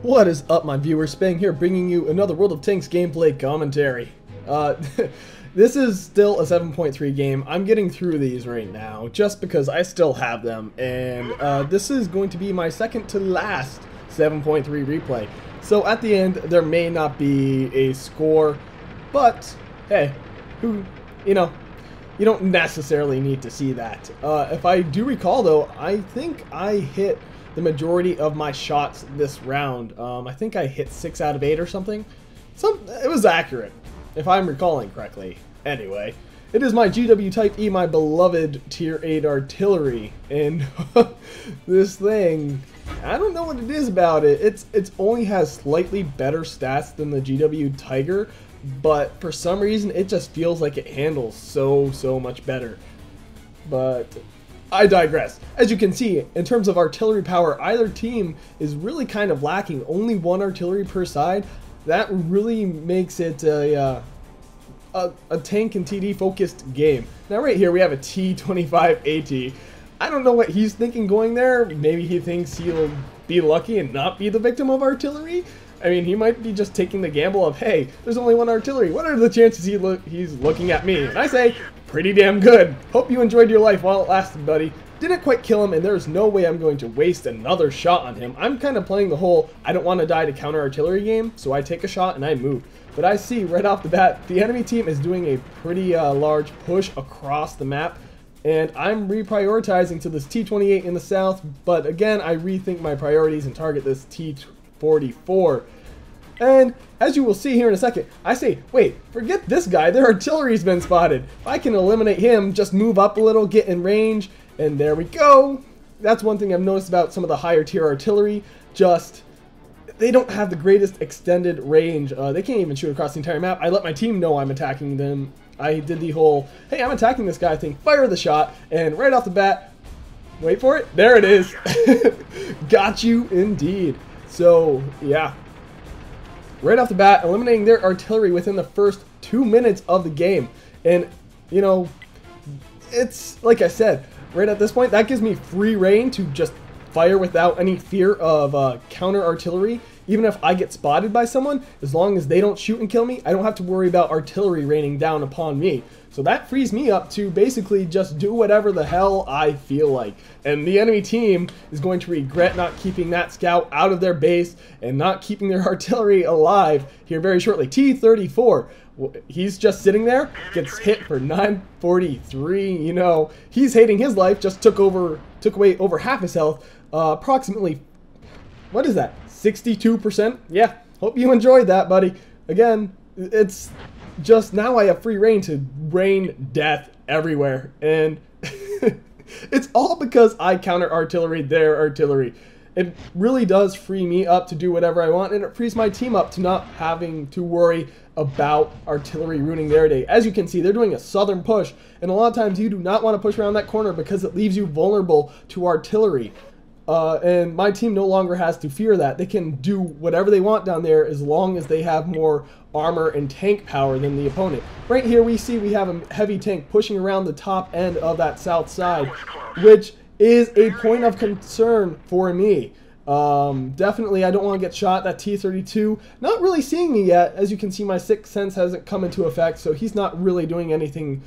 What is up, my viewers? Spang here, bringing you another World of Tanks gameplay commentary. This is still a 7.3 game. I'm getting through these right now, just because I still have them, and this is going to be my second to last 7.3 replay. So at the end, there may not be a score, but hey, you don't necessarily need to see that. If I do recall, though, I think I hit the majority of my shots this round. I think I hit 6 out of 8 or something. It was accurate, if I'm recalling correctly. Anyway, it is my GW Type E, my beloved Tier 8 artillery, and this thing, I don't know what it is about it. It only has slightly better stats than the GW Tiger, but for some reason it just feels like it handles so much better. But I digress. As you can see, in terms of artillery power, either team is really kind of lacking. Only one artillery per side. That really makes it a tank and TD focused game. Now right here we have a T-25 AT. I don't know what he's thinking going there. Maybe he thinks he'll be lucky and not be the victim of artillery. I mean, he might be just taking the gamble of, hey, there's only one artillery. What are the chances he's looking at me? And I say, pretty damn good. Hope you enjoyed your life while it lasted, buddy. Didn't quite kill him, and there's no way I'm going to waste another shot on him. I'm kind of playing the whole I don't want to die to counter artillery game, so I take a shot and I move. But I see right off the bat, the enemy team is doing a pretty large push across the map, and I'm reprioritizing to this T-28 in the south, but again, I rethink my priorities and target this T-44. And as you will see here in a second, I say, wait, forget this guy, their artillery's been spotted. If I can eliminate him, just move up a little, get in range, and there we go. That's one thing I've noticed about some of the higher tier artillery, just they don't have the greatest extended range. They can't even shoot across the entire map. I let my team know I'm attacking them. I did the whole, hey, I'm attacking this guy thing, fire the shot, and right off the bat, wait for it, there it is. Got you indeed. So, yeah. Right off the bat, eliminating their artillery within the first 2 minutes of the game. And, you know, it's, like I said, right at this point, that gives me free reign to just fire without any fear of counter artillery. Even if I get spotted by someone, as long as they don't shoot and kill me, I don't have to worry about artillery raining down upon me. So that frees me up to basically just do whatever the hell I feel like. And the enemy team is going to regret not keeping that scout out of their base and not keeping their artillery alive here very shortly. T-34, he's just sitting there, gets hit for 943. You know, he's hating his life, just took away over half his health, approximately, what is that, 62%? Yeah, hope you enjoyed that, buddy. Again, it's just now I have free reign to rain death everywhere, and it's all because I counter artillery their artillery. It really does free me up to do whatever I want, and it frees my team up to not having to worry about artillery ruining their day. As you can see, they're doing a southern push, and a lot of times you do not want to push around that corner because it leaves you vulnerable to artillery. And my team no longer has to fear that. They can do whatever they want down there as long as they have more armor and tank power than the opponent. Right here we see we have a heavy tank pushing around the top end of that south side, which is a point of concern for me. Definitely I don't want to get shot. That T-32 not really seeing me yet. As you can see, my sixth sense hasn't come into effect, so he's not really doing anything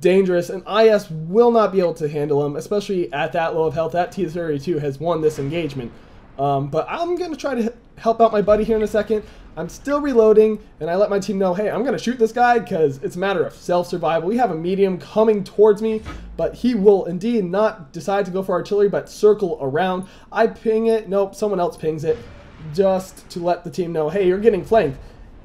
dangerous, and IS will not be able to handle him, especially at that low of health. That T-32 has won this engagement. But I'm going to try to help out my buddy here in a second. I'm still reloading, and I let my team know, hey, I'm going to shoot this guy because it's a matter of self-survival. We have a medium coming towards me, but he will indeed not decide to go for artillery, but circle around. I ping it. Nope, someone else pings it, just to let the team know, hey, you're getting flanked.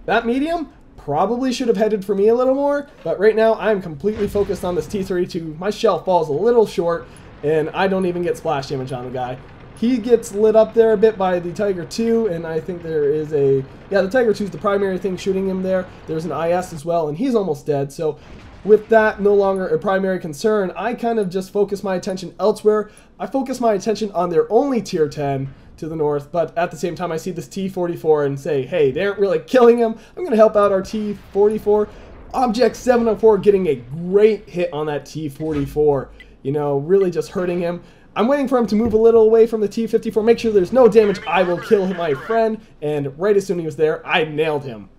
That medium probably should have headed for me a little more, but right now I'm completely focused on this T-32. My shell falls a little short, and I don't even get splash damage on the guy. He gets lit up there a bit by the Tiger 2, and I think there is a, yeah, the Tiger 2 is the primary thing shooting him there. There's an IS as well, and he's almost dead. So with that no longer a primary concern, I kind of just focus my attention elsewhere. I focus my attention on their only tier 10 to the north, but at the same time I see this T-44 and say, hey, they aren't really killing him. I'm going to help out our T-44. Object 704 getting a great hit on that T-44, you know, really just hurting him. I'm waiting for him to move a little away from the T-54, make sure there's no damage. I will kill my friend, and right as soon as he was there, I nailed him.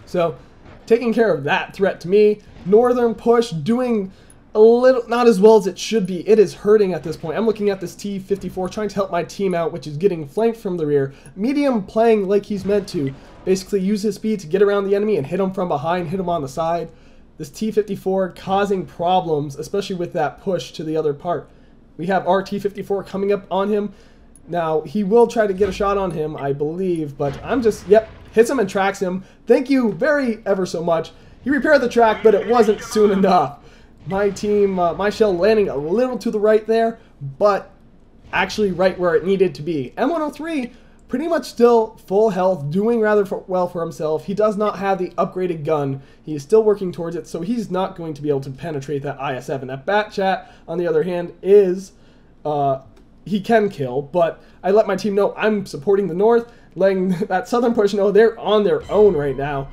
So, taking care of that threat to me. Northern push doing a little, not as well as it should be. It is hurting at this point. I'm looking at this T-54 trying to help my team out, which is getting flanked from the rear. Medium playing like he's meant to. Basically use his speed to get around the enemy and hit him from behind, hit him on the side. This T-54 causing problems, especially with that push to the other part. We have our T-54 coming up on him. Now, he will try to get a shot on him, I believe, but I'm just, yep, hits him and tracks him. Thank you ever so much. He repaired the track, but it wasn't soon enough. My team, my shell landing a little to the right there, but actually right where it needed to be. M103, pretty much still full health, doing rather well for himself. He does not have the upgraded gun. He is still working towards it, so he's not going to be able to penetrate that IS-7. That Bat Chat, on the other hand, is, he can kill, but I let my team know I'm supporting the North, letting that Southern push know they're on their own right now.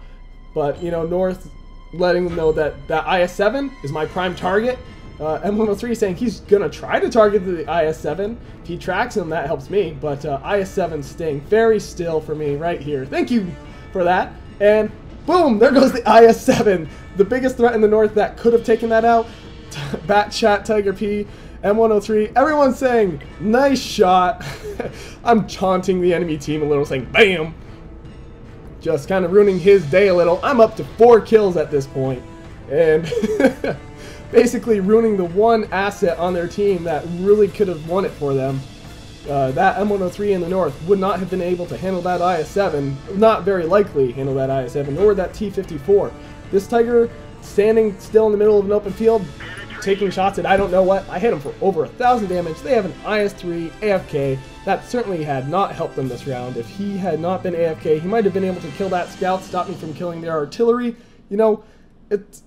But, you know, North letting them know that that IS-7 is my prime target. M103 saying he's going to try to target the IS-7. If he tracks him, that helps me. But IS-7 staying very still for me right here. Thank you for that. And boom, there goes the IS-7. The biggest threat in the North that could have taken that out. Bat Chat, Tiger P, M103. Everyone's saying, nice shot. I'm taunting the enemy team a little, saying, bam. Just kind of ruining his day a little. I'm up to 4 kills at this point. And basically ruining the one asset on their team that really could have won it for them. That M103 in the North would not have been able to handle that IS-7, not very likely handle that IS-7, or that T-54. This Tiger standing still in the middle of an open field, taking shots at I don't know what. I hit him for over 1,000 damage. They have an IS-3 AFK. That certainly had not helped them this round. If he had not been AFK, he might have been able to kill that scout, stop me from killing their artillery. You know, it's...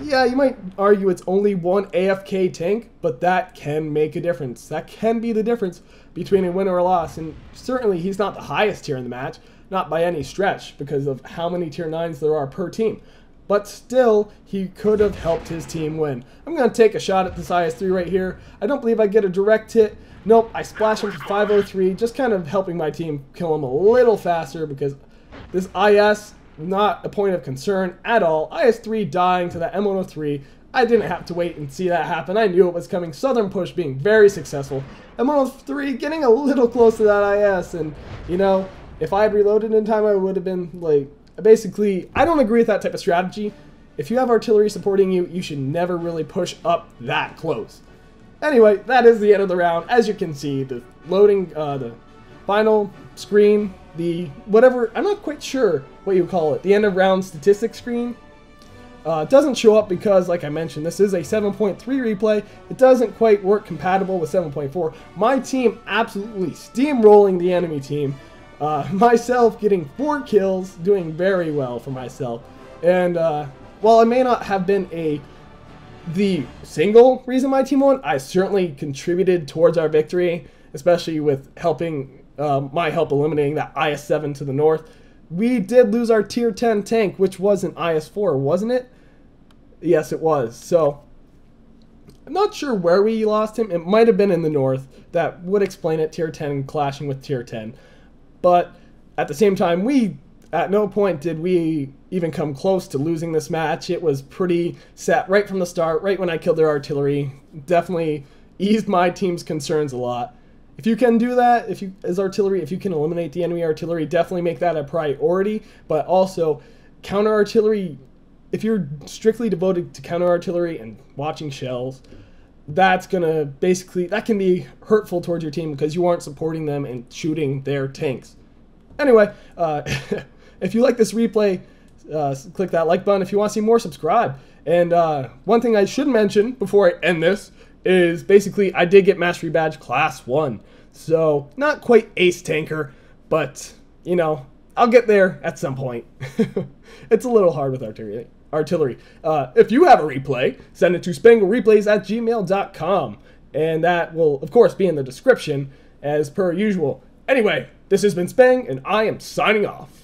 yeah, you might argue it's only one AFK tank, but that can make a difference. That can be the difference between a win or a loss, and certainly he's not the highest tier in the match, not by any stretch, because of how many tier 9s there are per team. But still, he could have helped his team win. I'm going to take a shot at this IS-3 right here. I don't believe I get a direct hit. Nope, I splash him for 503, just kind of helping my team kill him a little faster, because this IS... not a point of concern at all. IS-3 dying to that M103. I didn't have to wait and see that happen. I knew it was coming. Southern push being very successful. M103 getting a little close to that IS. And, you know, if I had reloaded in time, I would have been, like, basically, I don't agree with that type of strategy. If you have artillery supporting you, you should never really push up that close. Anyway, that is the end of the round. As you can see, the loading, the final screen, the whatever, I'm not quite sure what you call it, the end of round statistics screen, doesn't show up because, like I mentioned, this is a 7.3 replay. It doesn't quite work compatible with 7.4. My team absolutely steamrolling the enemy team. Myself getting 4 kills, doing very well for myself. And while I may not have been the single reason my team won, I certainly contributed towards our victory, especially with helping my help eliminating that IS-7 to the North. We did lose our tier 10 tank, which was an IS-4, wasn't it? Yes, it was. So, I'm not sure where we lost him. It might have been in the North. That would explain it, tier 10 clashing with tier 10. But, at the same time, at no point did we even come close to losing this match. It was pretty set right from the start, right when I killed their artillery. Definitely eased my team's concerns a lot. If you can do that, if you can eliminate the enemy artillery, definitely make that a priority. But also, counter artillery, if you're strictly devoted to counter artillery and watching shells, that's gonna basically, that can be hurtful towards your team because you aren't supporting them and shooting their tanks. Anyway, if you like this replay, click that like button. If you want to see more, subscribe. And one thing I should mention before I end this is basically I did get Mastery Badge Class 1. So, not quite Ace Tanker, but, you know, I'll get there at some point. It's a little hard with artillery. If you have a replay, send it to spanglereplays@gmail.com. And that will, of course, be in the description as per usual. Anyway, this has been Spang, and I am signing off.